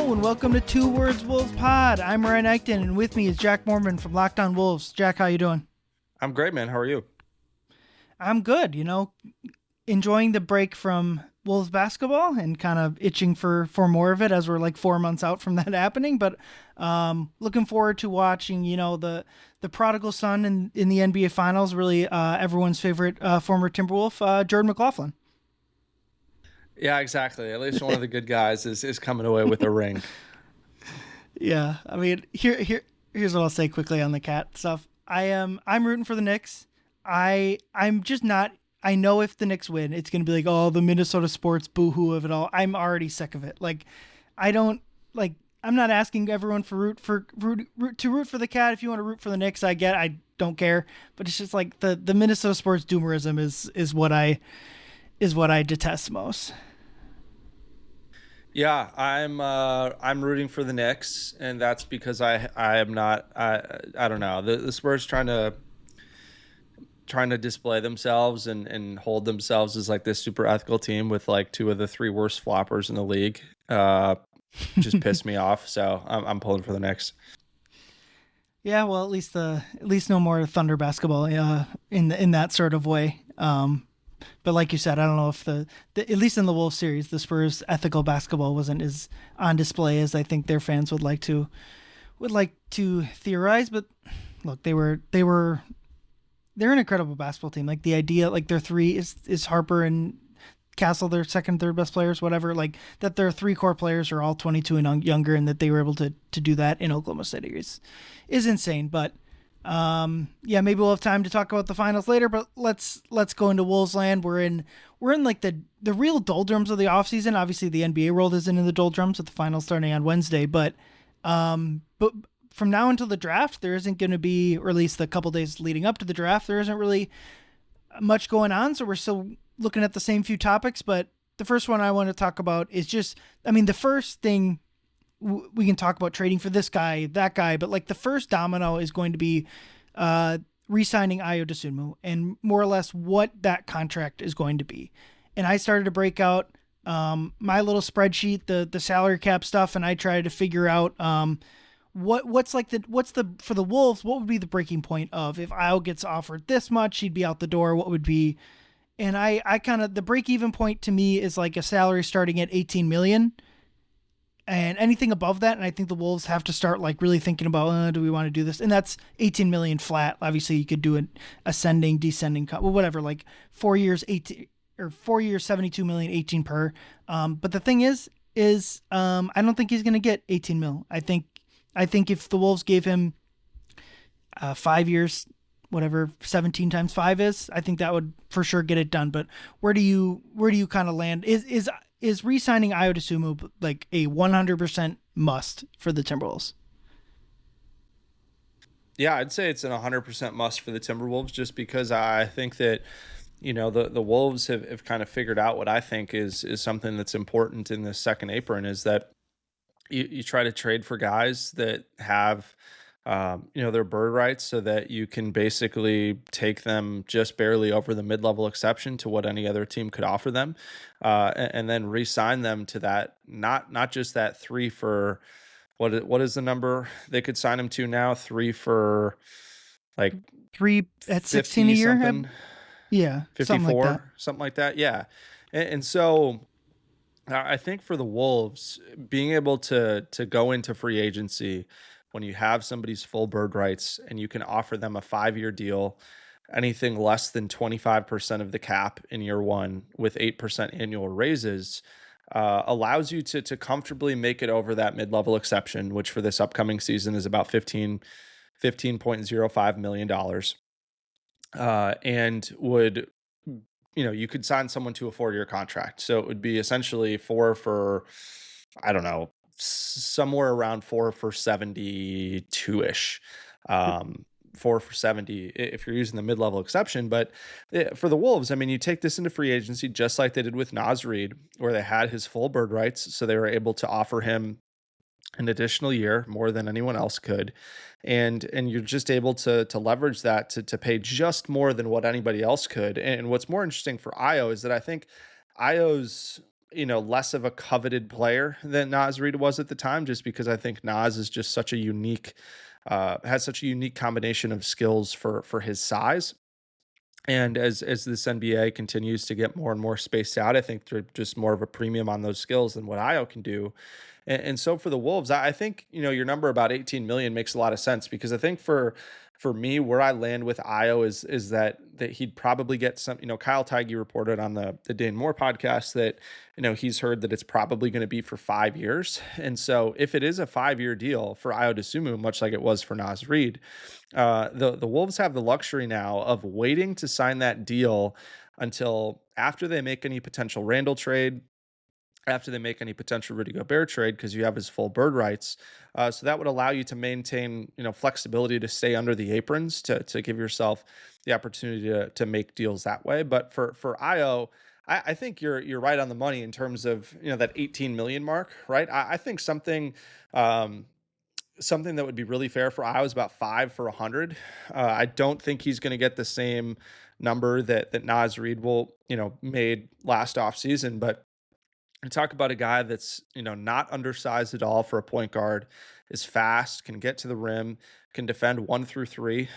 Hello and welcome to Two Words Wolves Pod. I'm Ryan Eichten and with me is Jack Borman from Locked On Wolves. Jack, how you doing? I'm great, man. How are you? I'm good, enjoying the break from Wolves basketball and kind of itching for more of it as we're like 4 months out from that happening. But looking forward to watching, the prodigal son in the NBA Finals, really everyone's favorite former Timberwolf, Jordan McLaughlin. Yeah, exactly. At least one of the good guys is coming away with a ring. Yeah, I mean, here's what I'll say quickly on the cat stuff. I'm rooting for the Knicks. I'm just not. I know if the Knicks win, it's gonna be like, oh, the Minnesota sports boohoo of it all. I'm already sick of it. Like, I don't like. I'm not asking everyone to root for the cat. If you want to root for the Knicks, I don't care. But it's just like the Minnesota sports doomerism is what I detest most. Yeah, I'm rooting for the Knicks, and that's because I am not. I don't know. The Spurs trying to display themselves and hold themselves as like this super ethical team with like two of the three worst floppers in the league. Just pissed me off. So I'm pulling for the Knicks. Yeah, well, at least no more Thunder basketball in that sort of way. But like you said, I don't know if the at least in the Wolves series, the Spurs' ethical basketball wasn't as on display as I think their fans would like to theorize. But look, they're an incredible basketball team. Like the idea, like their three is Harper and Castle, their second, third best players, whatever. Like that, their three core players are all 22 and younger, and that they were able to do that in Oklahoma City is insane. But yeah, maybe we'll have time to talk about the finals later, but let's go into Wolves land. We're in like the real doldrums of the offseason. Obviously the NBA world isn't in the doldrums with the finals starting on Wednesday, but from now until the draft, there isn't going to be, or at least the couple days leading up to the draft, there isn't really much going on. So we're still looking at the same few topics, but the first one I want to talk about is just, the first thing we can talk about trading for this guy, that guy, but like the first domino is going to be re-signing Ayo Dosunmu and more or less what that contract is going to be. And I started to break out my little spreadsheet, the salary cap stuff, and I tried to figure out what's for the Wolves, what would be the breaking point of if Ayo gets offered this much, he'd be out the door, what would be, and I kind of, the break even point to me is like a salary starting at 18 million. And anything above that, and I think the Wolves have to start like really thinking about, do we want to do this? And that's 18 million flat. Obviously, you could do an ascending, descending cut, well, whatever. Like 4 years, 72 million, 18 per. But the thing is, I don't think he's going to get 18 mil. I think if the Wolves gave him 5 years, whatever 17 times 5 is, I think that would for sure get it done. But where do you kind of land? Is re-signing Ayo Dosunmu like a 100% must for the Timberwolves? Yeah, I'd say it's an 100% must for the Timberwolves, just because I think that, the Wolves have kind of figured out what I think is something that's important in the second apron, is that you try to trade for guys that have, their bird rights, so that you can basically take them just barely over the mid-level exception to what any other team could offer them, and then re-sign them to that, not just that 3 for, what is the number they could sign him to now? 3 for like 3 at 16 a year? Something? Yeah, 54, something like that. Yeah. And so I think for the Wolves, being able to go into free agency when you have somebody's full bird rights and you can offer them a 5-year deal, anything less than 25% of the cap in year one with 8% annual raises, allows you to comfortably make it over that mid-level exception, which for this upcoming season is about $15.05 million. And would, you could sign someone to a 4-year contract. So it would be essentially 4 for, I don't know, somewhere around 4 for 72-ish, 4 for 70 if you're using the mid-level exception. But for the Wolves, you take this into free agency just like they did with Naz Reid, where they had his full bird rights, so they were able to offer him an additional year, more than anyone else could, and you're just able to leverage that to pay just more than what anybody else could. And what's more interesting for Ayo is that I think Ayo's less of a coveted player than Naz Reid was at the time, just because I think Naz is just such a unique, has such a unique combination of skills for his size. And as this NBA continues to get more and more spaced out, I think they're just more of a premium on those skills than what Io can do. And so for the Wolves, I think, your number about 18 million makes a lot of sense, because I think for me, where I land with Io is that he'd probably get some. Kyle Tighe reported on the Dan Moore podcast that he's heard that it's probably going to be for 5 years. And so if it is a 5-year deal for Ayo Dosunmu, much like it was for Naz Reid, the Wolves have the luxury now of waiting to sign that deal until after they make any potential Randall trade, after they make any potential Rudy Gobert trade, because you have his full bird rights. So that would allow you to maintain, flexibility to stay under the aprons, to give yourself the opportunity to make deals that way. But for Io, I think you're right on the money in terms of, that 18 million mark, right? I think something that would be really fair for Io is about 5 for 100. I don't think he's going to get the same number that Naz Reid made last offseason, but talk about a guy that's, not undersized at all for a point guard, is fast, can get to the rim, can defend 1 through 3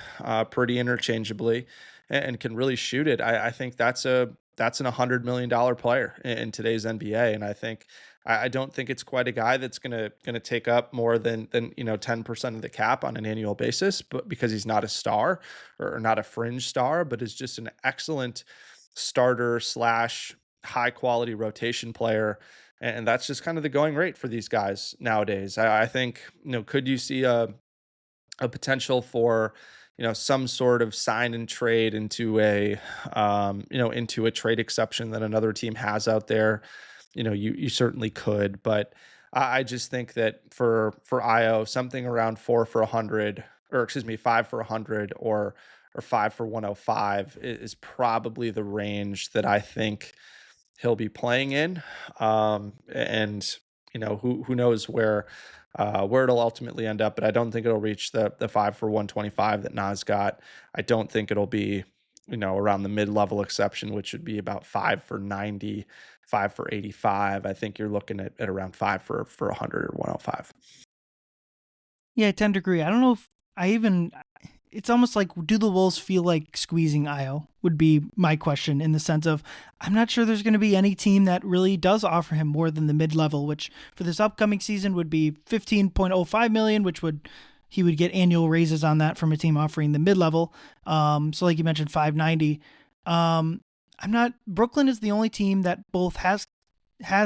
pretty interchangeably, and can really shoot it. I think that's an $100 million player in today's NBA. And I don't think it's quite a guy that's gonna take up more than 10% of the cap on an annual basis, but because he's not a star or not a fringe star, but is just an excellent starter slash high quality rotation player. And that's just kind of the going rate for these guys nowadays. I think, could you see a potential for, some sort of sign and trade into into a trade exception that another team has out there? You certainly could, but I just think that for Io, something around 4 for 100, or excuse me, 5 for 100, or 5 for 105 is probably the range that I think he'll be playing in. And who knows where it'll ultimately end up, but I don't think it'll reach the 5 for 125 that Nas got. I don't think it'll be, around the mid-level exception, which would be about 5 for 90, 5 for 85. I think you're looking at around 5 for 100 or 105. Yeah, I tend to agree. I don't know if it's almost like, do the Wolves feel like squeezing Io would be my question, in the sense of, I'm not sure there's going to be any team that really does offer him more than the mid-level, which for this upcoming season would be 15.05 million, which he would get annual raises on that from a team offering the mid-level. So like you mentioned, 590. Brooklyn is the only team that both has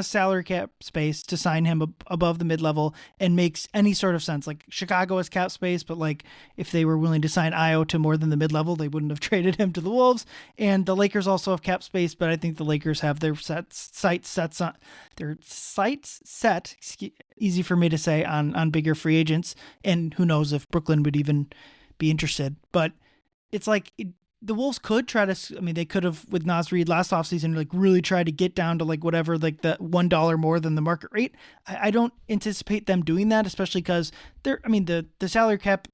salary cap space to sign him above the mid-level and makes any sort of sense. Like Chicago has cap space, but like if they were willing to sign Io to more than the mid-level, they wouldn't have traded him to the Wolves. And the Lakers also have cap space, but I think the Lakers have their sights set, easy for me to say, on bigger free agents. And who knows if Brooklyn would even be interested. But it's like, the Wolves could try to, they could have with Naz Reid last offseason, like really try to get down to like whatever, like the $1 more than the market rate. I don't anticipate them doing that, especially because the salary cap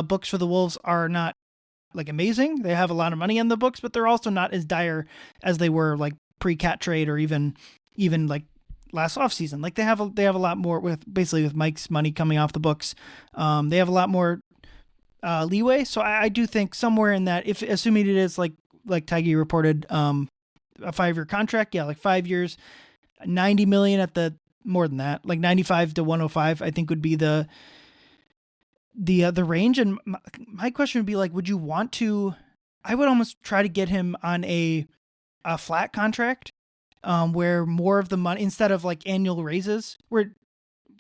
books for the Wolves are not like amazing. They have a lot of money in the books, but they're also not as dire as they were like pre-cat trade, or even like last offseason. Like they have a lot more with Mike's money coming off the books. They have a lot more leeway. So I do think somewhere in that, if assuming it is like Tighe reported, a 5-year contract, like 5 years, 90 million at the, more than that, like 95 to 105, I think would be the range. And my question would be like, would you want to? I would almost try to get him on a flat contract, where more of the money, instead of like annual raises, where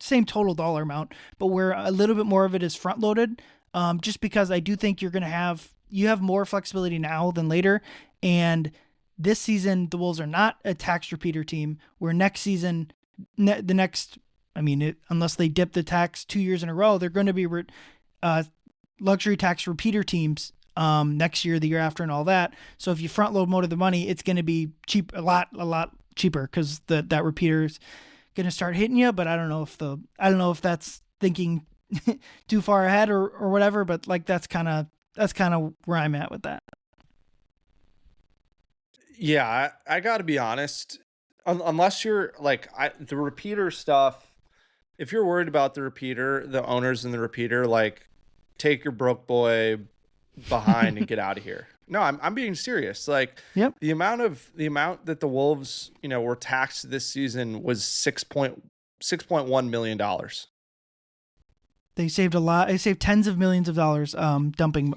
same total dollar amount, but where a little bit more of it is front loaded. Just because I do think you have more flexibility now than later. And this season, the Wolves are not a tax repeater team, where next season, unless they dip the tax 2 years in a row, they're going to be luxury tax repeater teams next year, the year after, and all that. So if you front load more of the money, it's going to be cheap, a lot cheaper, because that repeater is going to start hitting you. But I don't know if that's thinking too far ahead or whatever, but like that's kind of where I'm at with that. Yeah, I got to be honest. unless you're like the repeater stuff. If you're worried about the repeater, the owners and the repeater, like take your broke boy behind and get out of here. No, I'm being serious. Like Yep. the amount that the Wolves, were taxed this season was $6.1 million. They saved a lot. They saved tens of millions of dollars dumping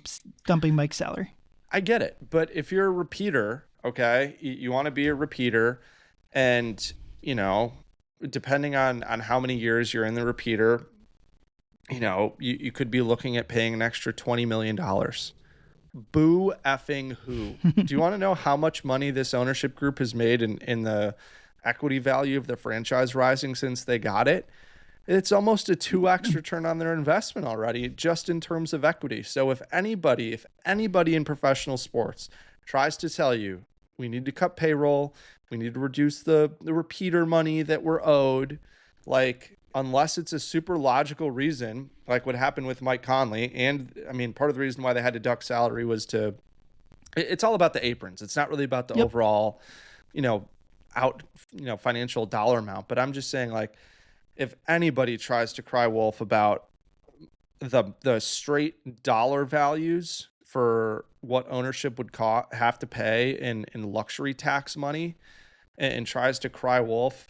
Mike's salary. I get it. But if you're a repeater, okay, you want to be a repeater, and, depending on how many years you're in the repeater, you could be looking at paying an extra $20 million. Boo effing who. Do you want to know how much money this ownership group has made in the equity value of the franchise rising since they got it? It's almost a 2x return on their investment already, just in terms of equity. So if anybody in professional sports tries to tell you we need to cut payroll, we need to reduce the repeater money that we're owed, like, unless it's a super logical reason, like what happened with Mike Conley. And I mean, part of the reason why they had to duck salary was it's all about the aprons. It's not really about the overall, financial dollar amount. But I'm just saying, like, if anybody tries to cry wolf about the straight dollar values for what ownership would have to pay in luxury tax money and tries to cry wolf,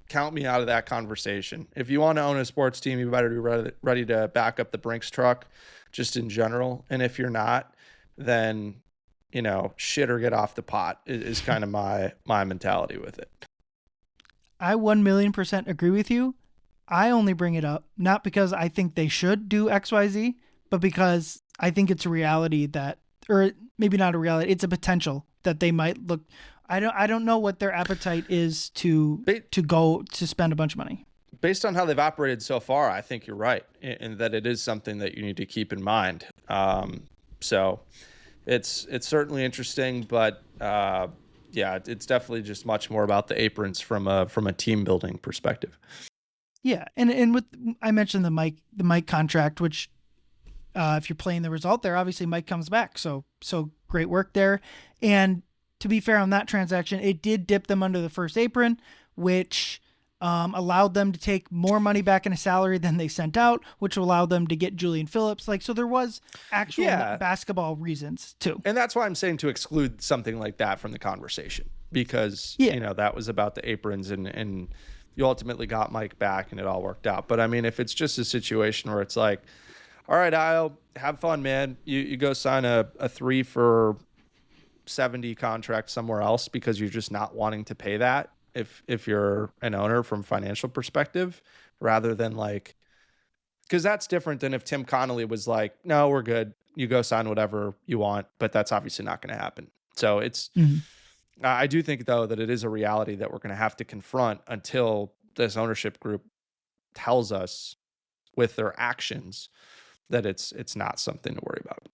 count me out of that conversation. If you want to own a sports team, you better be ready to back up the Brinks truck just in general. And if you're not, then, shit or get off the pot is kind of my mentality with it. I 1,000,000% agree with you. I only bring it up not because I think they should do XYZ, but because I think it's a reality that, or maybe not a reality, it's a potential that they might look. I don't know what their appetite is to go to spend a bunch of money. Based on how they've operated so far, I think you're right, and that it is something that you need to keep in mind. So it's certainly interesting, but yeah, it's definitely just much more about the aprons from a team building perspective. Yeah, and with I mentioned the Mike contract, which if you're playing the result there, obviously Mike comes back. So great work there. And to be fair on that transaction, it did dip them under the first apron, which allowed them to take more money back in a salary than they sent out, which allowed them to get Julian Phillips. So there was actual basketball reasons too. And that's why I'm saying to exclude something like that from the conversation, because that was about the aprons and you ultimately got Mike back and it all worked out. But I mean, if it's just a situation where it's like, all right, Ayo, have fun, man. You go sign a 3 for 70 contract somewhere else because you're just not wanting to pay that if you're an owner from financial perspective, rather than like, because that's different than if Tim Connolly was like, no, we're good, you go sign whatever you want, but that's obviously not going to happen. So it's I do think though that it is a reality that we're going to have to confront until this ownership group tells us with their actions that it's not something to worry about.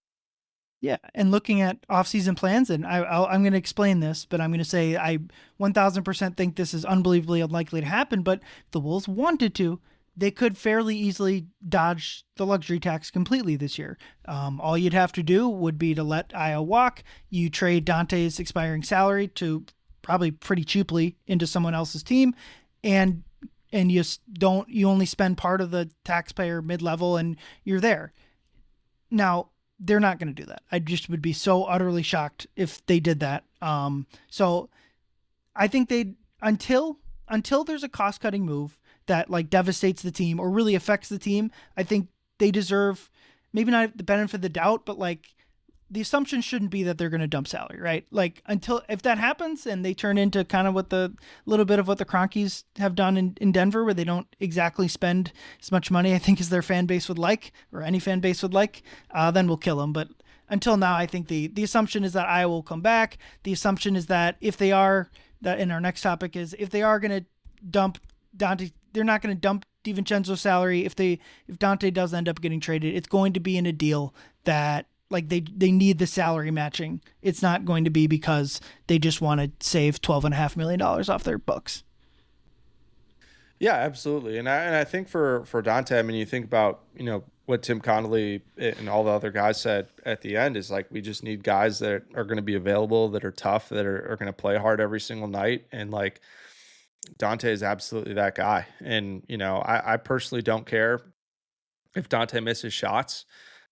Yeah, and looking at offseason plans, and I'm going to explain this, but I'm going to say I 1,000% think this is unbelievably unlikely to happen, but if the Wolves wanted to, they could fairly easily dodge the luxury tax completely this year. All you'd have to do would be to let Ayo walk. You trade Donte's expiring salary to probably pretty cheaply into someone else's team, and you only spend part of the taxpayer mid-level and you're there. Now, they're not going to do that. I just would be so utterly shocked if they did that. So I think until there's a cost-cutting move that like devastates the team or really affects the team, I think they deserve maybe not the benefit of the doubt, but like the assumption shouldn't be that they're going to dump salary, right? Like if that happens and they turn into kind of what the little bit of what the Cronkies have done in Denver, where they don't exactly spend as much money, I think, as their fan base would like, or any fan base would like, then we'll kill them. But until now, I think the assumption is that Iowa will come back. The assumption is that if they are, that in our next topic is if they are going to dump Donte, they're not going to dump DiVincenzo's salary. If Donte does end up getting traded, it's going to be in a deal that like they need the salary matching. It's not going to be because they just want to save $12.5 million off their books. Yeah, absolutely. And I think for Donte, I mean, you think about, what Tim Connolly and all the other guys said at the end is like, we just need guys that are going to be available, that are tough, that are going to play hard every single night. And like, Donte is absolutely that guy. And, I personally don't care if Donte misses shots.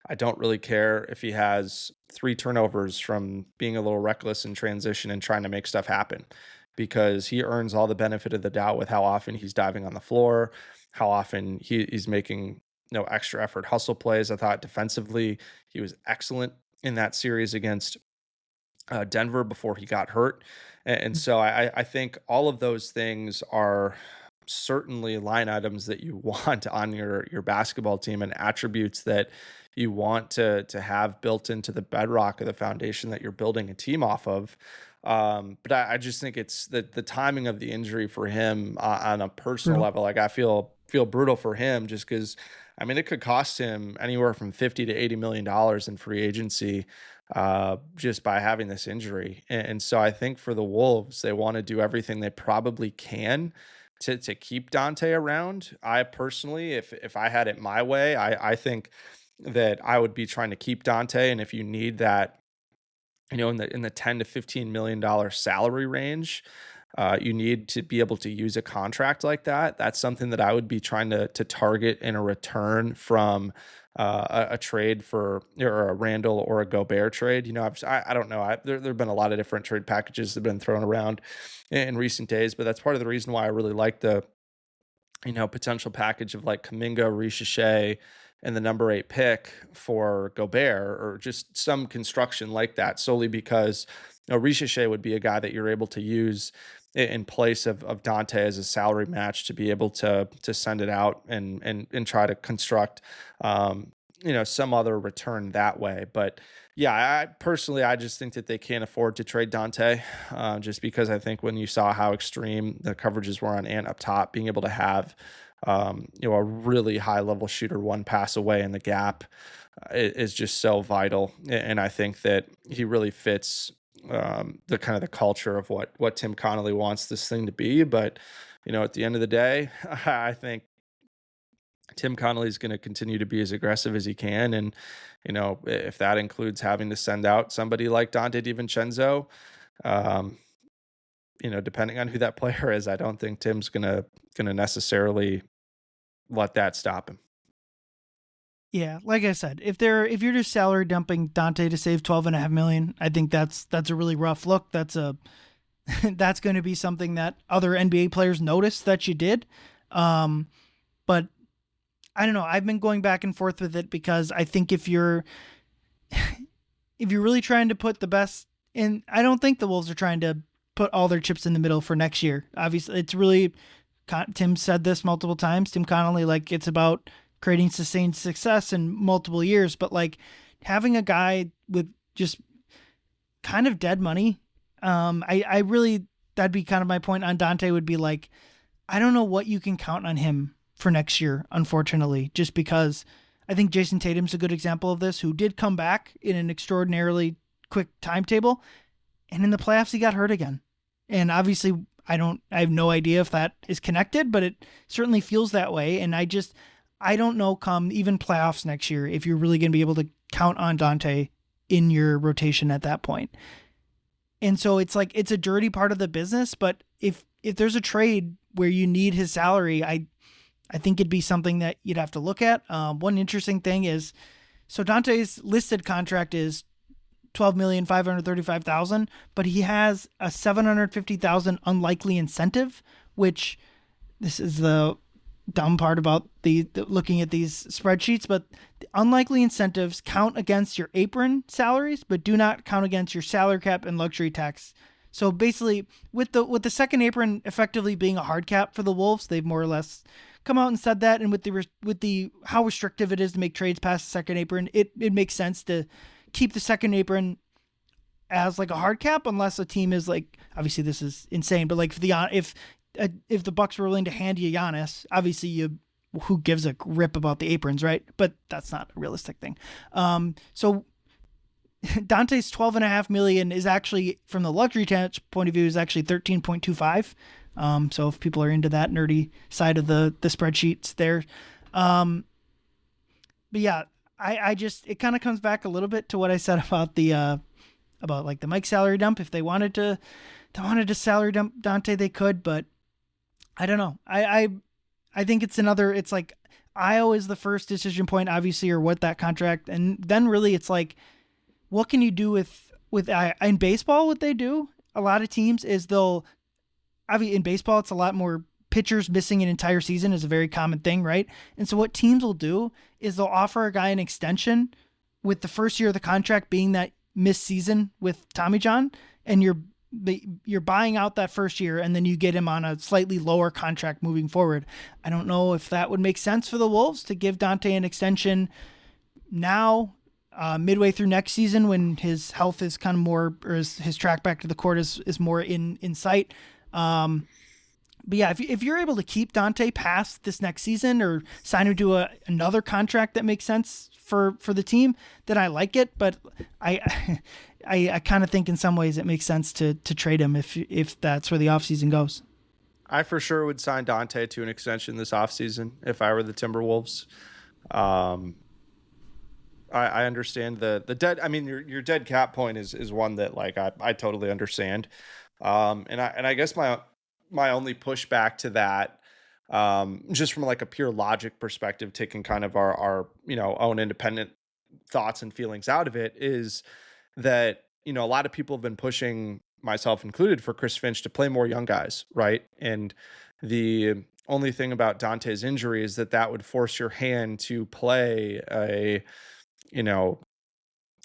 I don't really care if he has 3 turnovers from being a little reckless in transition and trying to make stuff happen, because he earns all the benefit of the doubt with how often he's diving on the floor, how often he's making no extra effort hustle plays. I thought defensively he was excellent in that series against Denver before he got hurt. And so I think all of those things are certainly line items that you want on your basketball team, and attributes that you want to have built into the bedrock of the foundation that you're building a team off of. But I just think it's the timing of the injury for him on a personal level. Like, I feel brutal for him, just because, I mean, it could cost him anywhere from $50 to $80 million in free agency just by having this injury. And so I think for the Wolves, they want to do everything they probably can to keep Donte around. I personally, if I had it my way, I think that I would be trying to keep Donte. And if you need that, in the 10 to $15 million salary range, you need to be able to use a contract like that. That's something that I would be trying to target in a return from a trade for, or a Randall or a Gobert trade. I don't know. There have been a lot of different trade packages that have been thrown around in recent days, but that's part of the reason why I really like the, potential package of like Kuminga, Ricochet, and the number 8 pick for Gobert, or just some construction like that, solely because Ricochet would be a guy that you're able to use in place of Donte as a salary match, to be able to send it out and try to construct some other return that way. But yeah, I just think that they can't afford to trade Donte, just because I think when you saw how extreme the coverages were on Ant up top, being able to have a really high level shooter one pass away in the gap is just so vital. And I think that he really fits the kind of the culture of what Tim Connolly wants this thing to be. But, at the end of the day, I think Tim Connolly is going to continue to be as aggressive as he can. And, if that includes having to send out somebody like Donte DiVincenzo, depending on who that player is, I don't think Tim's going to necessarily let that stop him. Yeah, like I said, if you're just salary dumping Donte to save $12.5 million, I think that's a really rough look. That's going to be something that other NBA players notice that you did. But I don't know. I've been going back and forth with it, because I think if you're really trying to put the best in, I don't think the Wolves are trying to put all their chips in the middle for next year. Obviously, it's really, Tim said this multiple times, Tim Connolly, like, it's about creating sustained success in multiple years, but like having a guy with just kind of dead money. I really, that'd be kind of my point on Donte, would be like, I don't know what you can count on him for next year, unfortunately, just because I think Jason Tatum's a good example of this, who did come back in an extraordinarily quick timetable, and in the playoffs he got hurt again. And obviously I have no idea if that is connected, but it certainly feels that way. And I don't know, come even playoffs next year, if you're really going to be able to count on Donte in your rotation at that point. And so it's like, it's a dirty part of the business, but if there's a trade where you need his salary, I think it'd be something that you'd have to look at. One interesting thing is, so Dante's listed contract is $12,535,000, but he has a $750,000 unlikely incentive, which, this is the dumb part about the looking at these spreadsheets, but the unlikely incentives count against your apron salaries, but do not count against your salary cap and luxury tax. So basically, with the second apron effectively being a hard cap for the Wolves, they've more or less come out and said that. And with the how restrictive it is to make trades past the second apron, it makes sense to keep the second apron as like a hard cap, unless a team is like, obviously this is insane, but like if the Bucks were willing to hand you Giannis, obviously who gives a rip about the aprons, right? But that's not a realistic thing. So Dante's $12.5 million is actually, from the luxury tax point of view, is actually 13.25. So if people are into that nerdy side of the spreadsheets there, but yeah, I just, it kind of comes back a little bit to what I said about about like the Mike salary dump. If they wanted to salary dump Donte, they could, but I don't know. I think it's like Io is the first decision point, obviously, or what that contract, and then really it's like, what can you do with in baseball? What they do, a lot of teams is they'll, obviously in baseball, it's a lot more pitchers missing an entire season is a very common thing, right? And so what teams will do is they'll offer a guy an extension with the first year of the contract being that missed season with Tommy John, and you're buying out that first year, and then you get him on a slightly lower contract moving forward. I don't know if that would make sense for the Wolves to give Donte an extension now, midway through next season when his health is kind of more, or his track back to the court is more in sight. But yeah, if you're able to keep Donte past this next season or sign him to another contract that makes sense for the team, then I like it. But I kind of think in some ways it makes sense to trade him if that's where the offseason goes. I for sure would sign Donte to an extension this offseason if I were the Timberwolves. I understand the dead. I mean, your dead cap point is one that like I totally understand. And I guess my only pushback to that, just from like a pure logic perspective, taking kind of our own independent thoughts and feelings out of it, is that a lot of people have been pushing, myself included, for Chris Finch to play more young guys, right? And the only thing about Dante's injury is that would force your hand to play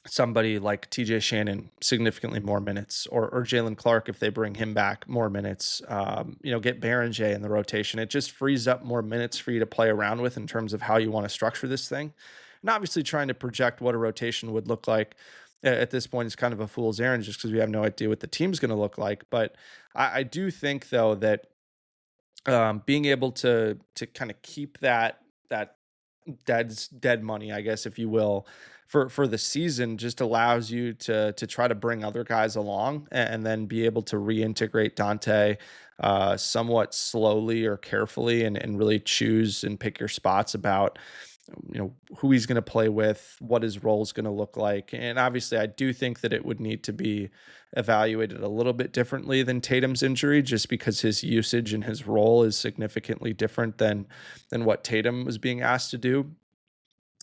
somebody like TJ Shannon significantly more minutes, or Jalen Clark if they bring him back more minutes, get Berenger in the rotation. It just frees up more minutes for you to play around with in terms of how you want to structure this thing. And obviously trying to project what a rotation would look like at this point is kind of a fool's errand just because we have no idea what the team's going to look like. But I do think though that being able to kind of keep that dead money, I guess, if you will, for the season, just allows you to try to bring other guys along and then be able to reintegrate Donte somewhat slowly or carefully, and really choose and pick your spots about who he's going to play with, what his role is going to look like. And obviously I do think that it would need to be evaluated a little bit differently than Tatum's injury, just because his usage and his role is significantly different than what Tatum was being asked to do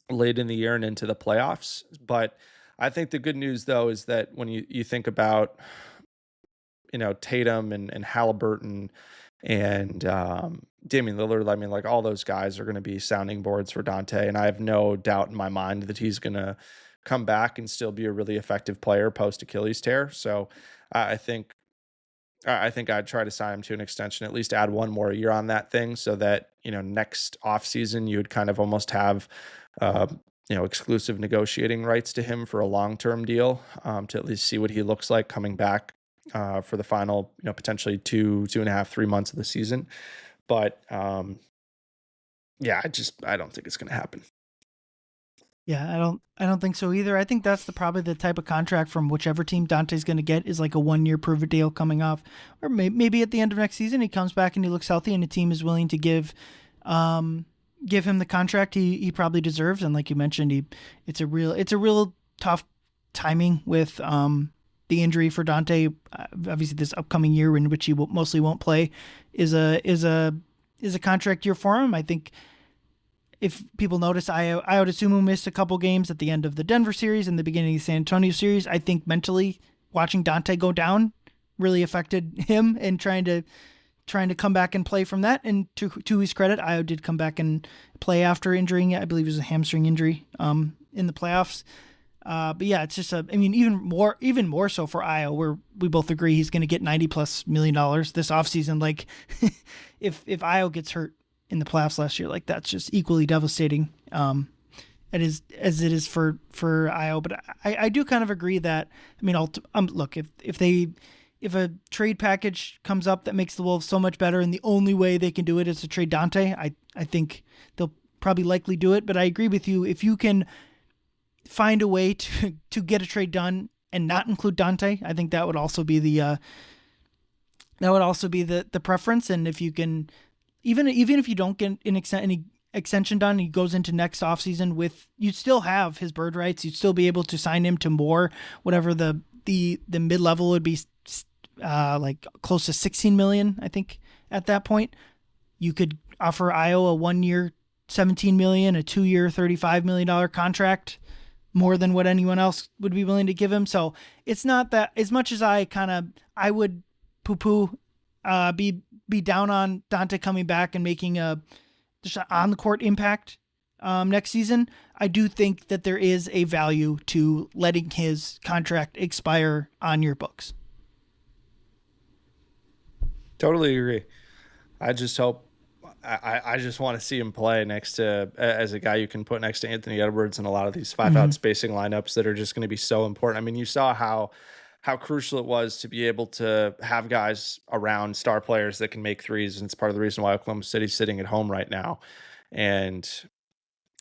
late in the year and into the playoffs. But I think the good news though is that when you think about Tatum and Halliburton and Damian Lillard, I mean, like, all those guys are going to be sounding boards for Donte, and I have no doubt in my mind that he's going to come back and still be a really effective player post Achilles tear. So I think I'd try to sign him to an extension, at least add one more year on that thing, so that next offseason you would kind of almost have exclusive negotiating rights to him for a long-term deal, to at least see what he looks like coming back for the final, potentially 2.5, 3 months of the season. But yeah, I don't think it's going to happen. Yeah, I don't think so either. I think that's probably the type of contract from whichever team Dante's going to get is like a 1-year prove-it deal coming off, or maybe at the end of next season he comes back and he looks healthy and the team is willing to give him the contract he probably deserves. And like you mentioned, it's a real tough timing with the injury for Donte. Obviously, this upcoming year in which he mostly won't play is a contract year for him. I think if people notice, Ayo Dosunmu missed a couple games at the end of the Denver series and the beginning of the San Antonio series. I think mentally watching Donte go down really affected him and trying to come back and play from that. And to his credit, Ayo did come back and play after injuring, I believe it was a hamstring injury in the playoffs. But yeah, it's just even more so for Ayo, where we both agree he's going to get $90+ million this offseason. Like if Ayo gets hurt in the playoffs last year, like that's just equally devastating. It is as it is for Ayo. But I do kind of agree that, look, if a trade package comes up that makes the Wolves so much better and the only way they can do it is to trade Donte, I think they'll probably likely do it. But I agree with you. If you can find a way to get a trade done and not include Donte, I think that would also be the preference. And if you can, even if you don't get any extension done. He goes into next offseason with, you'd still have his bird rights. You'd still be able to sign him to more, whatever the mid-level would be, like close to 16 million, I think, at that point. You could offer Ayo a 1 year, 17 million, a 2 year, $35 million contract, more than what anyone else would be willing to give him. So it's not that, as much as I would poo-poo, be down on Donte coming back and making just an on the court impact next season, I do think that there is a value to letting his contract expire on your books. Totally agree. I just hope, I just want to see him play next to, as a guy you can put next to Anthony Edwards in a lot of these 5-out spacing lineups that are just going to be so important. I mean, you saw how crucial it was to be able to have guys around, star players that can make threes. And it's part of the reason why Oklahoma City's sitting at home right now. And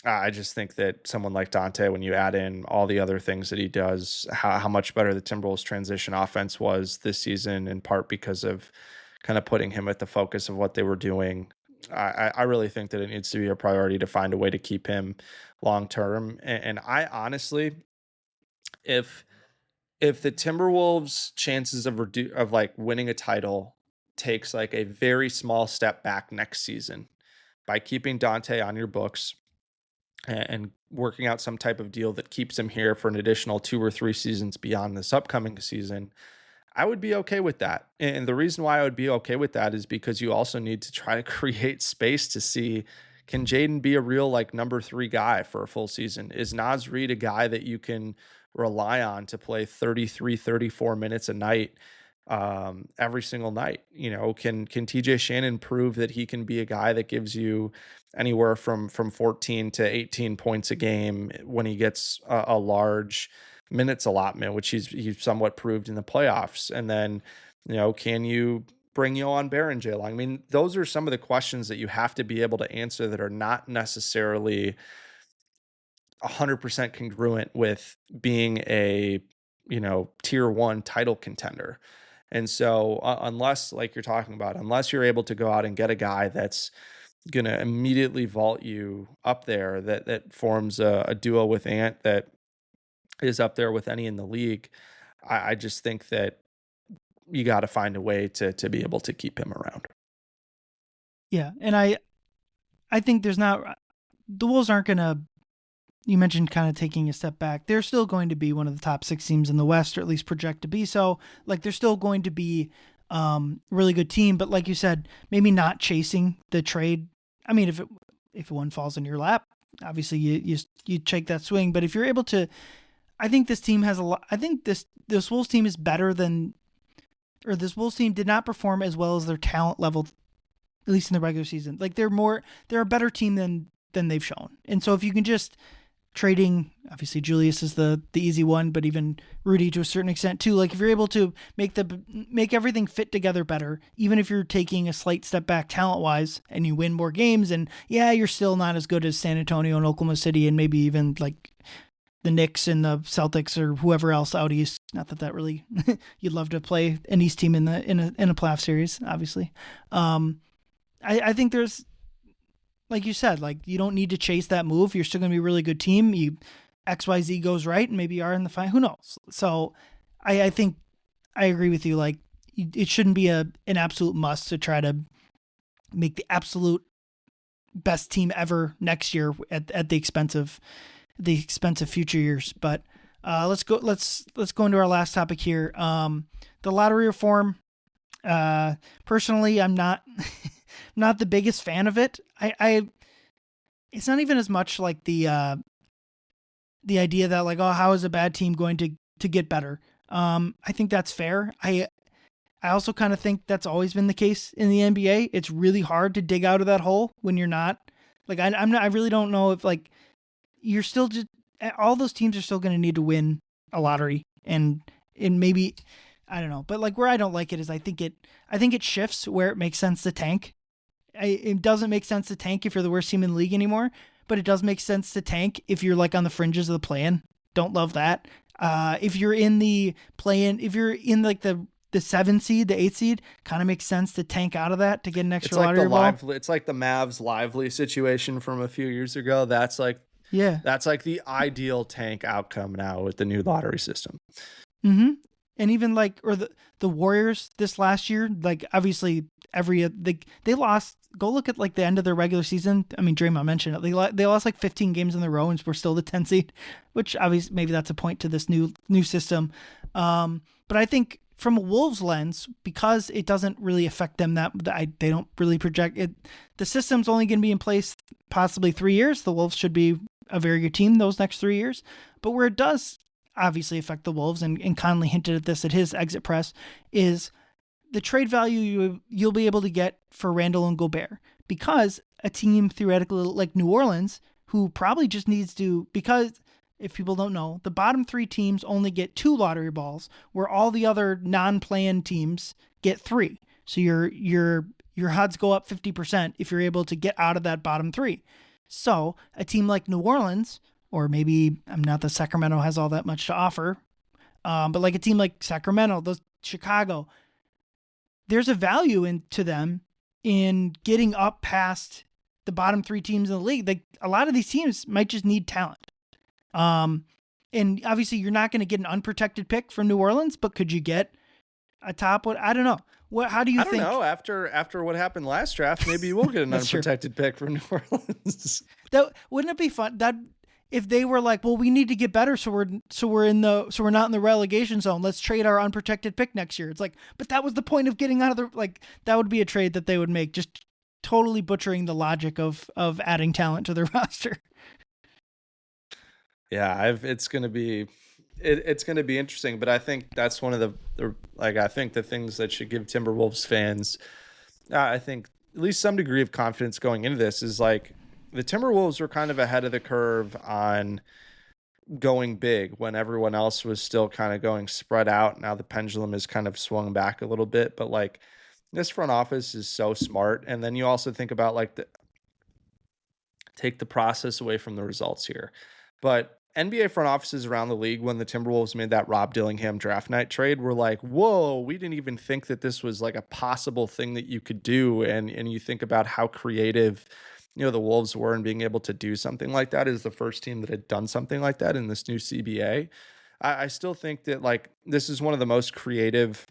I just think that someone like Donte, when you add in all the other things that he does, how much better the Timberwolves transition offense was this season, in part because of kind of putting him at the focus of what they were doing. I really think that it needs to be a priority to find a way to keep him long term. And I honestly, if the Timberwolves' chances of like winning a title takes like a very small step back next season by keeping Donte on your books and working out some type of deal that keeps him here for an additional 2 or 3 seasons beyond this upcoming season, I would be okay with that. And the reason why I would be okay with that is because you also need to try to create space to see, can Jaden be a real like number 3 guy for a full season? Is Naz Reid a guy that you can rely on to play 33, 34 minutes a night every single night? You know, can TJ Shannon prove that he can be a guy that gives you anywhere from 14 to 18 points a game when he gets a large minutes allotment, which he's somewhat proved in the playoffs? And then, you know, can you bring Yohan Berenger along? I mean, those are some of the questions that you have to be able to answer that are not necessarily 100% congruent with being a, you know, tier 1 title contender. And so unless, like you're talking about, unless you're able to go out and get a guy that's going to immediately vault you up there, that forms a duo with Ant that is up there with any in the league, I just think that you got to find a way to be able to keep him around. Yeah. And I think the Wolves aren't going to, you mentioned kind of taking a step back. They're still going to be one of the top 6 teams in the West, or at least project to be so. Like, they're still going to be really good team, but like you said, maybe not chasing the trade. I mean, if one falls in your lap, obviously you take that swing. But if you're able to, I think this team has a lot. I think this Wolves team is better than, or this Wolves team did not perform as well as their talent level, at least in the regular season. Like, they're a better team than they've shown. And so if you can just trading, obviously Julius is the easy one, but even Rudy to a certain extent too. Like, if you're able to make everything fit together better, even if you're taking a slight step back talent wise, and you win more games, and yeah, you're still not as good as San Antonio and Oklahoma City, and maybe even like the Knicks and the Celtics or whoever else out east. Not that really you'd love to play an East team in a playoff series, obviously. I think there's, like you said, like, you don't need to chase that move. You're still going to be a really good team. XYZ goes right, and maybe you are in the final. Who knows? So I think I agree with you. Like, it shouldn't be an absolute must to try to make the absolute best team ever next year at the expense of future years. But let's go into our last topic here. The lottery reform. Personally, I'm not not the biggest fan of it. It's not even as much like the idea that, like, oh, how is a bad team going to get better? I think that's fair. I also kind of think that's always been the case in the NBA. It's really hard to dig out of that hole when you're not, like, I really don't know if, like, you're still just, all those teams are still going to need to win a lottery, and maybe, I don't know, but like, where I don't like it is I think it shifts where it makes sense to tank. It doesn't make sense to tank if you're the worst team in the league anymore, but it does make sense to tank if you're like on the fringes of the play-in. Don't love that. If you're in the play-in, if you're in like the the 7 seed, the 8 seed, kind of makes sense to tank out of that to get an extra It's like lottery ball. It's like the Mavs Lively situation from a few years ago. That's like Yeah. the ideal tank outcome now with the new lottery system. Mm-hmm. And even like, or the Warriors this last year, like obviously they lost. Go look at like the end of their regular season. I mean, Draymond mentioned it. They lost like 15 games in a row and were still the 10 seed, which obviously maybe that's a point to this new system. But I think from a Wolves lens, because it doesn't really affect them they don't really project it. The system's only going to be in place possibly 3 years. The Wolves should be a very good team those next 3 years. But where it does obviously affect the Wolves, and Conley hinted at this at his exit press, is the trade value you'll be able to get for Randall and Gobert, because a team theoretically like New Orleans, who probably just needs to, because if people don't know, the bottom 3 teams only get 2 lottery balls, where all the other non-play-in teams get 3. So your odds go up 50% if you're able to get out of that bottom 3. So a team like New Orleans, or maybe I'm not that Sacramento has all that much to offer, but like a team like Sacramento, Chicago, there's a value to them in getting up past the bottom 3 teams in the league. Like a lot of these teams might just need talent. And obviously you're not going to get an unprotected pick from New Orleans, but could you get a top one? I don't know. How do you think? I don't know. After what happened last draft, maybe you will get an unprotected pick from New Orleans. Wouldn't it be fun that if they were like, well, we need to get better, so we're not in the relegation zone. Let's trade our unprotected pick next year. It's like, but that was the point of getting out of that would be a trade that they would make, just totally butchering the logic of adding talent to their roster. Yeah, it's going to be interesting, but I think that's one of the I think the things that should give Timberwolves fans, I think at least some degree of confidence going into this is like the Timberwolves were kind of ahead of the curve on going big when everyone else was still kind of going spread out. Now the pendulum has kind of swung back a little bit, but like this front office is so smart. And then you also think about like take the process away from the results here. But NBA front offices around the league, when the Timberwolves made that Rob Dillingham draft night trade, were like, whoa, we didn't even think that this was like a possible thing that you could do. And you think about how creative, the Wolves were in being able to do something like that. Is the first team that had done something like that in this new CBA. I still think that like this is one of the most creative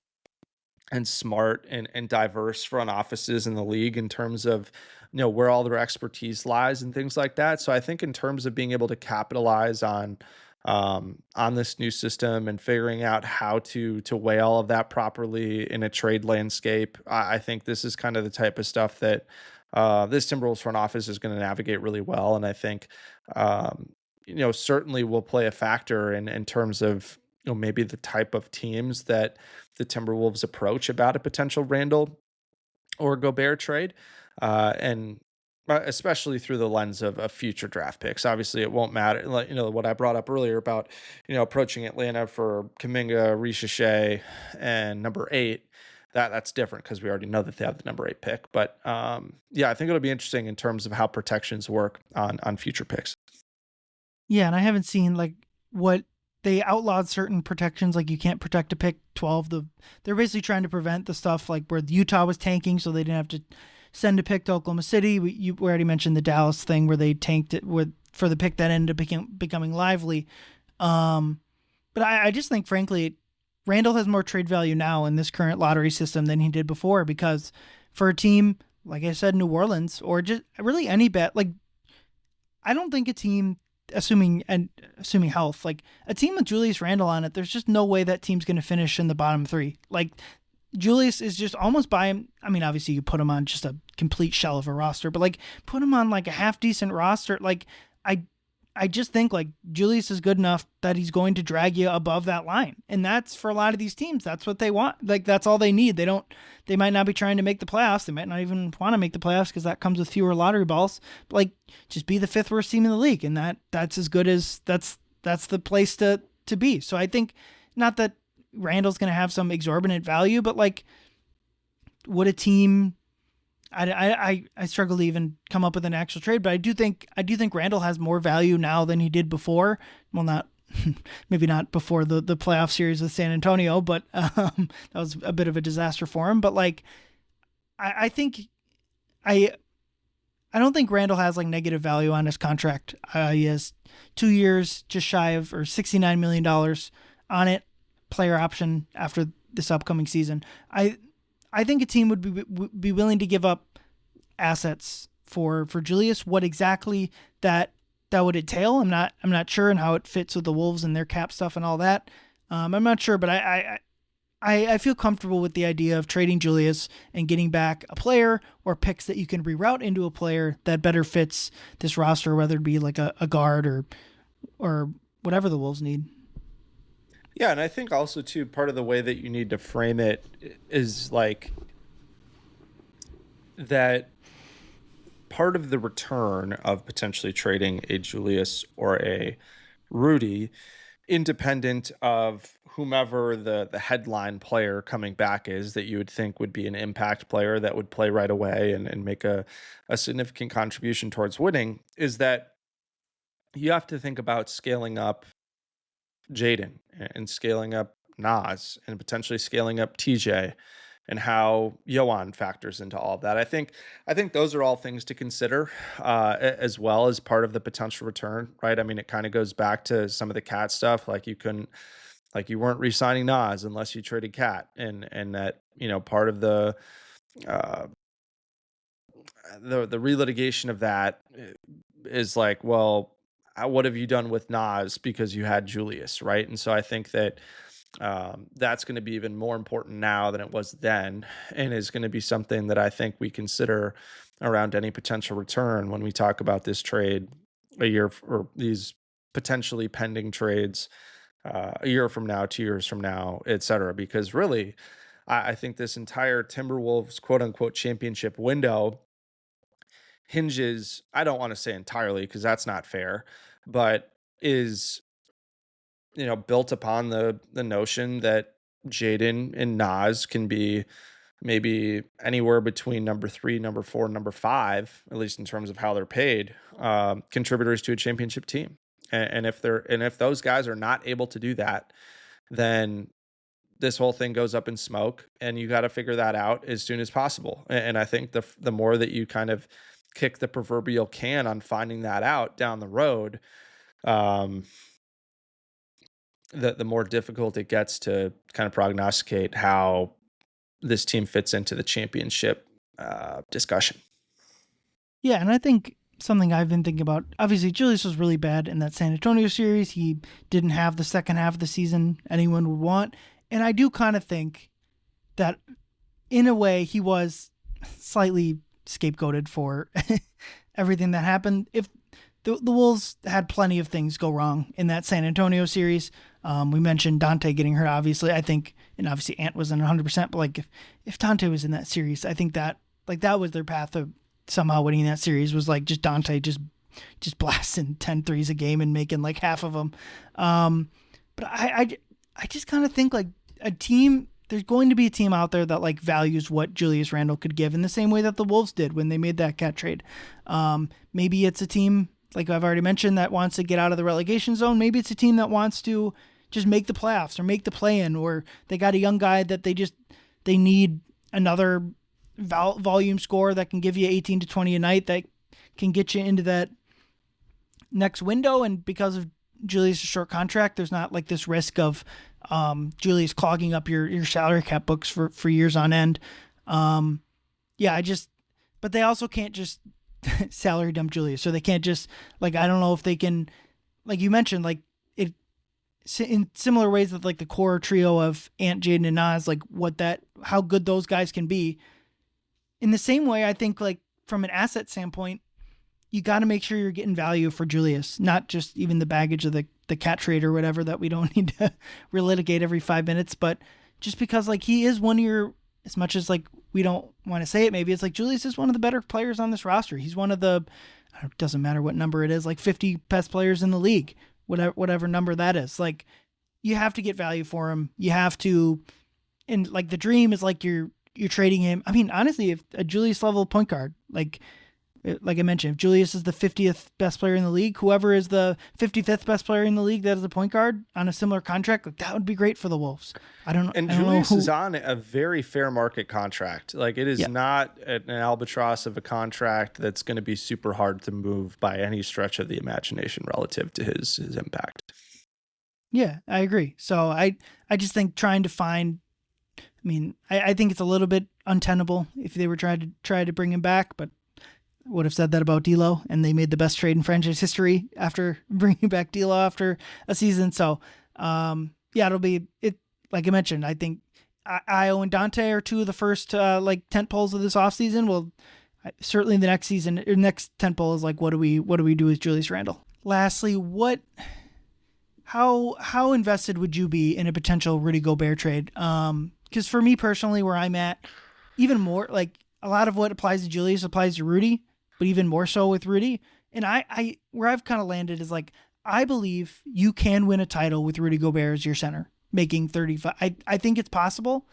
and smart and diverse front offices in the league in terms of, where all their expertise lies and things like that. So I think in terms of being able to capitalize on this new system and figuring out how to weigh all of that properly in a trade landscape, I think this is kind of the type of stuff that this Timberwolves front office is going to navigate really well. And I think, certainly will play a factor in terms of, maybe the type of teams that the Timberwolves approach about a potential Randall or Gobert trade. And especially through the lens of future draft picks. Obviously it won't matter. Like, what I brought up earlier about, approaching Atlanta for Kuminga, Ricochet, and number 8, that's different because we already know that they have the number 8 pick. But I think it'll be interesting in terms of how protections work on future picks. Yeah. And I haven't seen like what they outlawed certain protections. Like you can't protect a pick 12. They're basically trying to prevent the stuff like where Utah was tanking, so they didn't have to send a pick to Oklahoma City. We already mentioned the Dallas thing where they tanked it for the pick that ended up becoming Lively. But I just think, frankly, Randall has more trade value now in this current lottery system than he did before, because for a team, like I said, New Orleans, or just really any bet, like I don't think a team, assuming health, like a team with Julius Randle on it, there's just no way that team's going to finish in the bottom 3. Like Julius is just almost by him. I mean, obviously you put him on just a complete shell of a roster, but like put him on like a half decent roster. Like I just think like Julius is good enough that he's going to drag you above that line. And that's for a lot of these teams. That's what they want. Like that's all they need. They might not be trying to make the playoffs. They might not even want to make the playoffs because that comes with fewer lottery balls. But like just be the 5th worst team in the league. And that's as good as that's the place to be. So I think not that Randall's going to have some exorbitant value, but like would a team, I struggle to even come up with an actual trade, but I do think Randall has more value now than he did before. Well, not maybe not before the playoff series with San Antonio, but that was a bit of a disaster for him. But like, I think I I don't think Randall has like negative value on his contract. He has 2 years, just shy of or $69 million on it, player option after this upcoming season. I think a team would be willing to give up assets for Julius. What exactly that would entail, I'm not sure, and how it fits with the Wolves and their cap stuff and all that. I'm not sure, but I feel comfortable with the idea of trading Julius and getting back a player or picks that you can reroute into a player that better fits this roster, whether it be like a guard or whatever the Wolves need. Yeah, and I think also too, part of the way that you need to frame it is like that part of the return of potentially trading a Julius or a Rudy, independent of whomever the headline player coming back is that you would think would be an impact player that would play right away and make a significant contribution towards winning, is that you have to think about scaling up Jaden and scaling up Nas and potentially scaling up TJ and how Yohan factors into all of that. I think those are all things to consider as well as part of the potential return, right? I mean, it kind of goes back to some of the Cat stuff. Like you weren't re-signing Nas unless you traded Cat, and that part of uh, the relitigation of that is like, well, what have you done with Nas because you had Julius, right? And so I think that that's going to be even more important now than it was then, and is going to be something that I think we consider around any potential return when we talk about this trade a year or these potentially pending trades a year from now, 2 years from now, et cetera. Because really, I think this entire Timberwolves quote unquote championship window hinges, I don't want to say entirely because that's not fair, but is built upon the notion that Jaden and Nas can be maybe anywhere between number 3, number 4, number 5, at least in terms of how they're paid, contributors to a championship team. And if those guys are not able to do that, then this whole thing goes up in smoke, and you got to figure that out as soon as possible. And I think the more that you kind of kick the proverbial can on finding that out down the road, the more difficult it gets to kind of prognosticate how this team fits into the championship discussion. Yeah, and I think something I've been thinking about, obviously Julius was really bad in that San Antonio series. He didn't have the second half of the season anyone would want. And I do kind of think that in a way he was slightly scapegoated for everything that happened. If the Wolves had plenty of things go wrong in that San Antonio series. We mentioned Donte getting hurt, obviously. I think, and obviously Ant wasn't 100%, but like if Donte was in that series, I think that was their path of somehow winning that series, was like just Donte just blasting 10 threes a game and making like half of them. But I just kind of think like a team, there's going to be a team out there that like values what Julius Randle could give in the same way that the Wolves did when they made that Cat trade. Maybe it's a team, like I've already mentioned, that wants to get out of the relegation zone. Maybe it's a team that wants to just make the playoffs or make the play-in, or they got a young guy that they need another volume score that can give you 18 to 20 a night that can get you into that next window. And because of Julius' short contract, there's not like this risk of Julius clogging up your salary cap books for years on end. But they also can't just salary dump Julius. So they can't just, like, I don't know if they can, like you mentioned, like it in similar ways that like the core trio of Ant, Jaden, and Nas, like how good those guys can be. In the same way, I think like from an asset standpoint, you got to make sure you're getting value for Julius, not just even the baggage of the Cat trade or whatever that we don't need to relitigate every 5 minutes, but just because like he is one of your, as much as like we don't want to say it, maybe it's like Julius is one of the better players on this roster. He's one of the, it doesn't matter what number it is, like 50 best players in the league, whatever number that is. Like you have to get value for him. You have to, and like the dream is like you're trading him. I mean, honestly, if a Julius level point guard, like Like I mentioned, if Julius is the 50th best player in the league, whoever is the 55th best player in the league that is a point guard on a similar contract, like that would be great for the Wolves. And I don't know Julius is who. on a very fair market contract. Like it is Yeah, not an albatross of a contract that's going to be super hard to move by any stretch of the imagination relative to his impact. yeah, I agree. So I just think trying to find. I mean, I think it's a little bit untenable if they were try to bring him back, but would have said that about D'Lo, and they made the best trade in franchise history after bringing back D'Lo after a season. So, yeah, it'll be it. Like I mentioned, I think Ayo and Donte are two of the first like tent poles of this offseason. Well, certainly the next season, or next tent pole is like what do we do with Julius Randle? Lastly, how invested would you be in a potential Rudy Gobert trade? Because for me personally, where I'm at, even more like a lot of what applies to Julius applies to Rudy, but even more so with Rudy. And I where I've kind of landed is like I believe you can win a title with Rudy Gobert as your center, making 35. I think it's possible.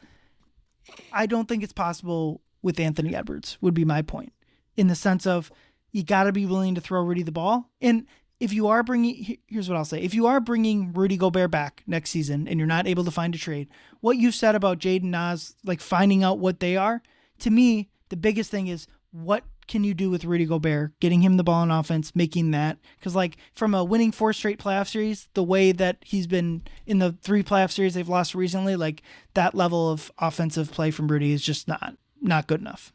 I don't think it's possible with Anthony Edwards. Would be my point, in the sense of you got to be willing to throw Rudy the ball. And if you are bringing, here's what I'll say: if you are bringing Rudy Gobert back next season and you're not able to find a trade, what you said about Jaden Nas, like finding out what they are, to me, the biggest thing is what can you do with Rudy Gobert, getting him the ball on offense, making that, because like from a winning 4 straight playoff series, the way that he's been in the 3 playoff series they've lost recently, like that level of offensive play from Rudy is just not good enough.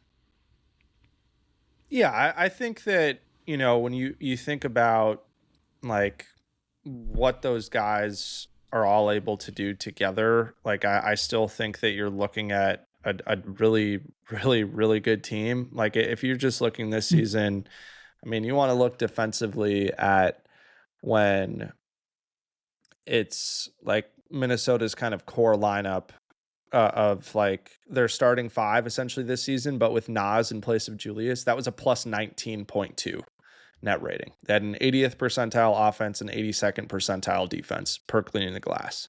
Yeah, I think that, when you think about like what those guys are all able to do together, like I still think that you're looking at a really, really, really good team. Like if you're just looking this season, I mean, you want to look defensively at when it's like Minnesota's kind of core lineup of like their starting 5 essentially this season, but with Nas in place of Julius, that was a plus 19.2 net rating. They had an 80th percentile offense and 82nd percentile defense per cleaning the glass.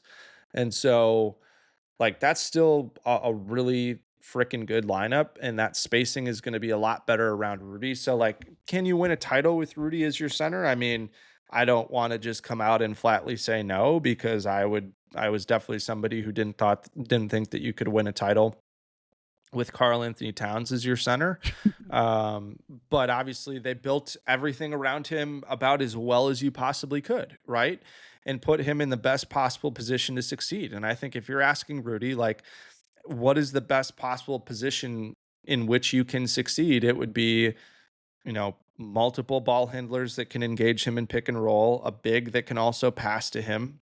And so like that's still a really freaking good lineup, and that spacing is going to be a lot better around Rudy. So like, can you win a title with Rudy as your center? I mean, I don't want to just come out and flatly say no, because I was definitely somebody who didn't think that you could win a title with Karl Anthony Towns as your center. But obviously they built everything around him about as well as you possibly could, right? And put him in the best possible position to succeed. And I think if you're asking Rudy, like, what is the best possible position in which you can succeed, it would be, multiple ball handlers that can engage him in pick and roll, a big that can also pass to him,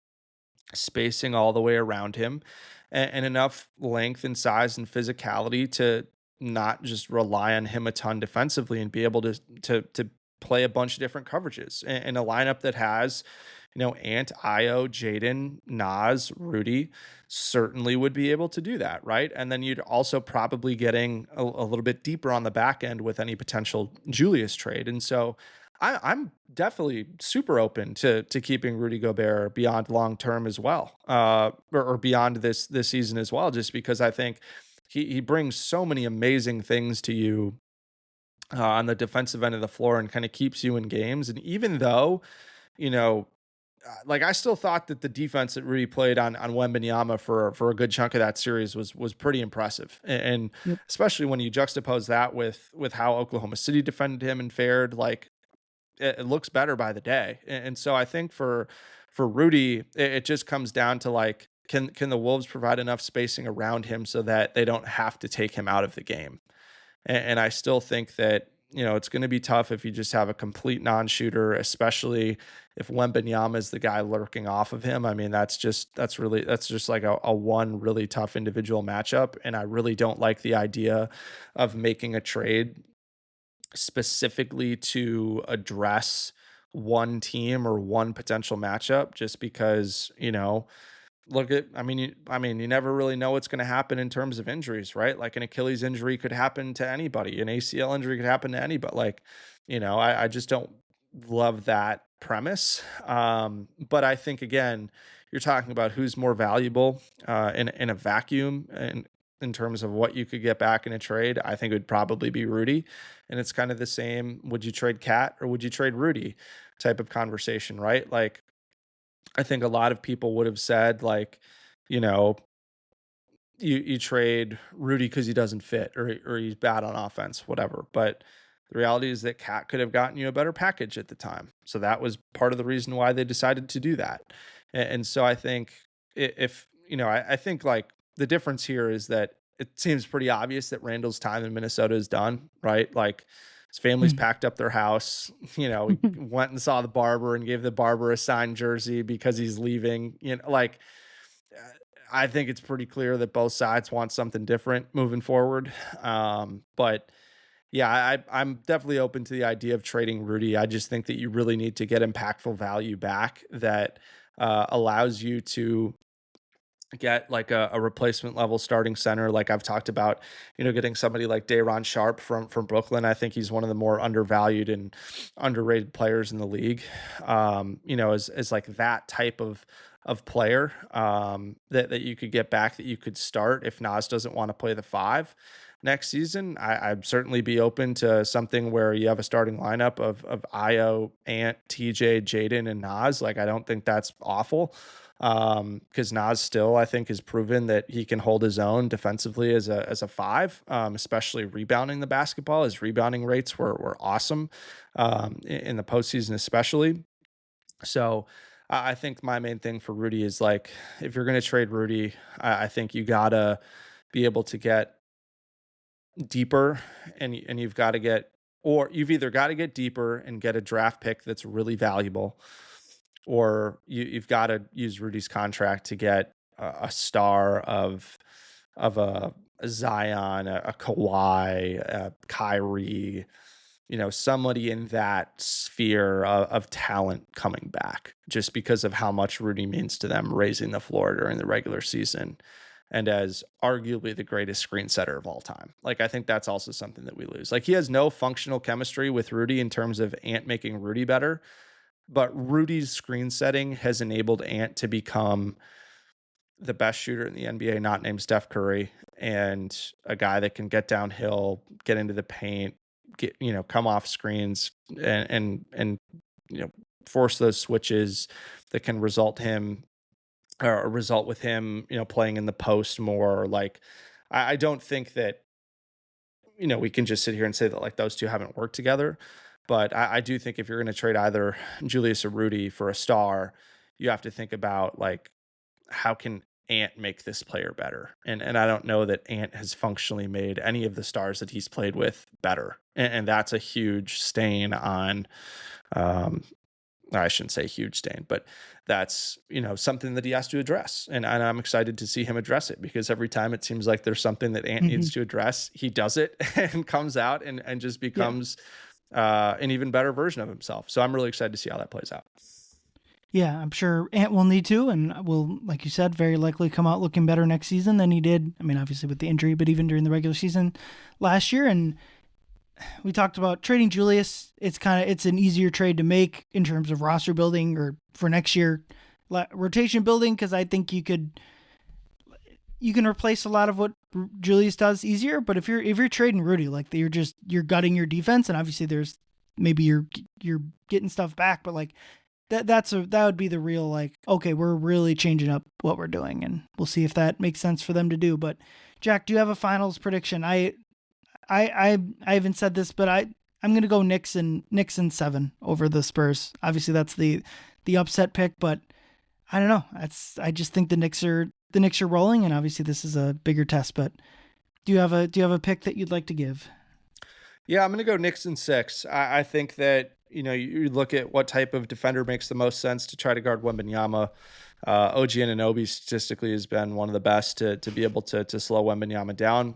spacing all the way around him, and enough length and size and physicality to not just rely on him a ton defensively and be able to play a bunch of different coverages, and a lineup that has, Ant, Ayo, Jaden, Nas, Rudy certainly would be able to do that, right? And then you'd also probably getting a little bit deeper on the back end with any potential Julius trade. And so I'm definitely super open to keeping Rudy Gobert beyond long term as well, or beyond this season as well, just because I think he brings so many amazing things to you on the defensive end of the floor and kind of keeps you in games. And even though, you know, like I still thought that the defense that Rudy played on Wembanyama for a good chunk of that series was pretty impressive, and Yep. especially when you juxtapose that with how Oklahoma City defended him and fared, like it looks better by the day. And so I think for Rudy, it just comes down to like, can the Wolves provide enough spacing around him so that they don't have to take him out of the game? And I still think that, it's going to be tough if you just have a complete non-shooter, especially if Wembanyama is the guy lurking off of him. I mean, that's just like a one really tough individual matchup. And I really don't like the idea of making a trade specifically to address one team or one potential matchup, just because, you never really know what's going to happen in terms of injuries, right? Like an Achilles injury could happen to anybody, an ACL injury could happen to anybody. Like, I just don't love that premise. But I think, again, you're talking about who's more valuable in a vacuum, and in terms of what you could get back in a trade, I think it would probably be Rudy. And it's kind of the same, would you trade Cat or would you trade Rudy type of conversation, right? Like, I think a lot of people would have said, like, you know, you trade Rudy because he doesn't fit or he's bad on offense, whatever. But the reality is that Cat could have gotten you a better package at the time. So that was part of the reason why they decided to do that. And so I think if, I think like the difference here is that it seems pretty obvious that Randall's time in Minnesota is done, right? Like his family's packed up their house, he went and saw the barber and gave the barber a signed jersey because he's leaving, like, I think it's pretty clear that both sides want something different moving forward. But yeah, I'm definitely open to the idea of trading Rudy. I just think that you really need to get impactful value back that allows you to get like a replacement level starting center. Like I've talked about, getting somebody like Day'Ron Sharp from Brooklyn. I think he's one of the more undervalued and underrated players in the league. As like that type of player that you could get back, that you could start if Nas doesn't want to play the 5 next season. I'd certainly be open to something where you have a starting lineup of Ayo, Ant, TJ, Jaden, and Nas. Like, I don't think that's awful. Because Nas still, I think, has proven that he can hold his own defensively as a 5, especially rebounding the basketball. His rebounding rates were awesome in the postseason, especially. So I think my main thing for Rudy is, like, if you're going to trade Rudy, I think you gotta be able to get deeper, and you've got to get, or you've either got to get deeper and get a draft pick that's really valuable, or you've got to use Rudy's contract to get a star of a Zion, a Kawhi, a Kyrie, somebody in that sphere of talent coming back, just because of how much Rudy means to them, raising the floor during the regular season, and as arguably the greatest screen setter of all time. Like, I think that's also something that we lose. Like, he has no functional chemistry with Rudy in terms of Ant making Rudy better, but Rudy's screen setting has enabled Ant to become the best shooter in the NBA, not named Steph Curry, and a guy that can get downhill, get into the paint, come off screens, and force those switches that can result with him, playing in the post more. Like, I don't think that, we can just sit here and say that, like, those two haven't worked together. But I do think if you're going to trade either Julius or Rudy for a star, you have to think about, like, how can Ant make this player better? And I don't know that Ant has functionally made any of the stars that he's played with better. And that's a huge stain on, I shouldn't say huge stain, but that's, something that he has to address. And I'm excited to see him address it, because every time it seems like there's something that Ant needs to address, he does it and comes out and just becomes an even better version of himself. So I'm really excited to see how that plays out. Yeah, I'm sure Ant will need to, and will, like you said, very likely come out looking better next season than he did. I mean, obviously with the injury, but even during the regular season last year. And we talked about trading Julius. It's an easier trade to make in terms of roster building, or for next year rotation building, because I think you can replace a lot of what Julius does easier. But if you're trading Rudy, like, you're gutting your defense, and obviously there's maybe you're getting stuff back, but like that would be the real, like, okay, we're really changing up what we're doing, and we'll see if that makes sense for them to do. But Jack, do you have a finals prediction? I haven't said this, but I'm gonna go Knicks in 7 over the Spurs. Obviously that's the upset pick, but I don't know. I just think the Knicks are rolling, and obviously this is a bigger test. But do you have a pick that you'd like to give? Yeah, I'm gonna go Knicks in 6. I think that, you look at what type of defender makes the most sense to try to guard Wembanyama. OG Anunoby statistically has been one of the best to be able to slow Wembanyama down.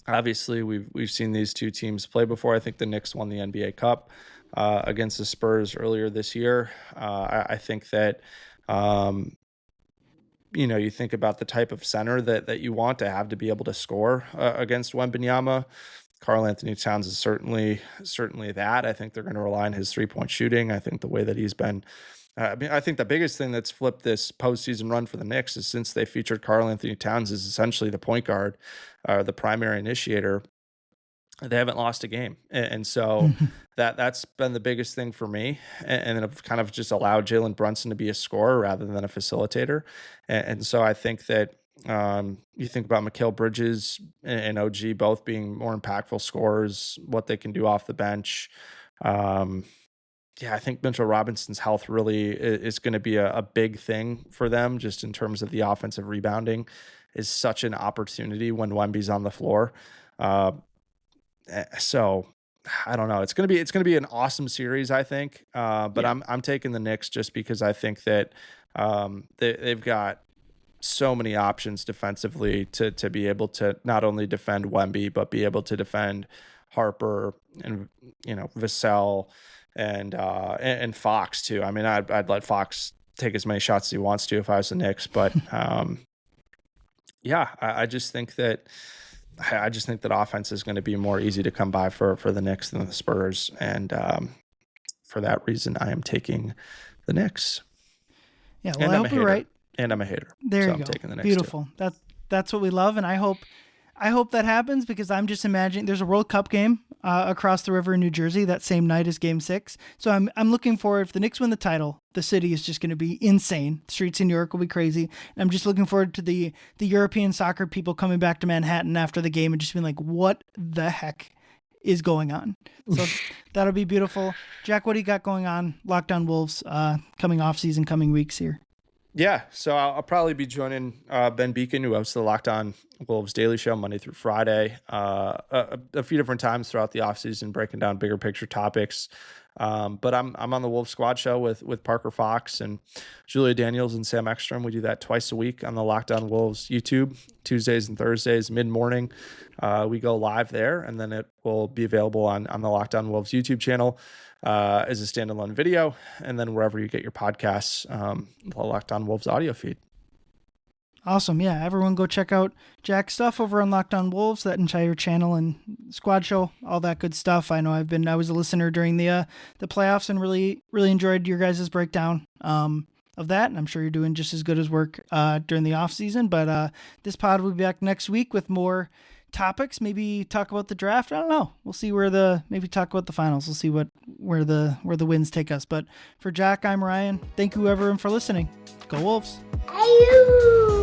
Obviously, we've seen these two teams play before. I think the Knicks won the NBA Cup against the Spurs earlier this year. I think that, you think about the type of center that you want to have to be able to score against Wembanyama. Karl Anthony Towns is certainly that. I think they're going to rely on his 3-point shooting. I think the way that he's been I mean, I think the biggest thing that's flipped this postseason run for the Knicks is since they featured Karl Anthony Towns as essentially the point guard, or the primary initiator. They haven't lost a game, and so that's been the biggest thing for me. And then I've kind of just allowed Jalen Brunson to be a scorer rather than a facilitator, and so I think that you think about Mikal Bridges and OG both being more impactful scorers, what they can do off the bench. Um, yeah, I think Mitchell Robinson's health really is going to be a big thing for them, just in terms of the offensive rebounding, is such an opportunity when Wemby's on the floor. Uh, so I don't know. It's gonna be an awesome series, I think. But Yeah. I'm taking the Knicks just because I think that they've got so many options defensively to be able to not only defend Wemby but be able to defend Harper and Vassell and Fox too. I mean, I'd let Fox take as many shots as he wants to if I was the Knicks, but yeah, I just think that offense is going to be more easy to come by for the Knicks than the Spurs, and for that reason, I am taking the Knicks. Yeah, well, I hope you're right. And I'm a hater. There so you I'm go. taking the Knicks Beautiful. too. That's what we love, and I hope that happens, because I'm just imagining there's a World Cup game across the river in New Jersey that same night as Game 6. So I'm looking forward. If the Knicks win the title, the city is just going to be insane. The streets in New York will be crazy. And I'm just looking forward to the European soccer people coming back to Manhattan after the game and just being like, what the heck is going on? So that'll be beautiful. Jack, what do you got going on? Lockdown Wolves coming off season, coming weeks here. Yeah, so I'll probably be joining Ben Beacon, who hosts the Locked On Wolves Daily Show Monday through Friday, a few different times throughout the offseason, breaking down bigger picture topics. But I'm on the Wolves Squad Show with Parker Fox and Julia Daniels and Sam Ekstrom. We do that twice a week on the Locked On Wolves YouTube, Tuesdays and Thursdays, mid-morning. We go live there, and then it will be available on the Locked On Wolves YouTube channel as a standalone video, and then wherever you get your podcasts, the Locked On Wolves audio feed. Awesome. Yeah, everyone go check out Jack's stuff over on Locked On Wolves, that entire channel and squad show, all that good stuff. I know I was a listener during the playoffs and really enjoyed your guys' breakdown of that, and I'm sure you're doing just as good as work during the off season. But this pod will be back next week with more topics. Maybe talk about the draft. I don't know. We'll see maybe talk about the finals. We'll see where the wins take us. But for Jack, I'm Ryan. Thank you everyone for listening. Go Wolves. Ayo!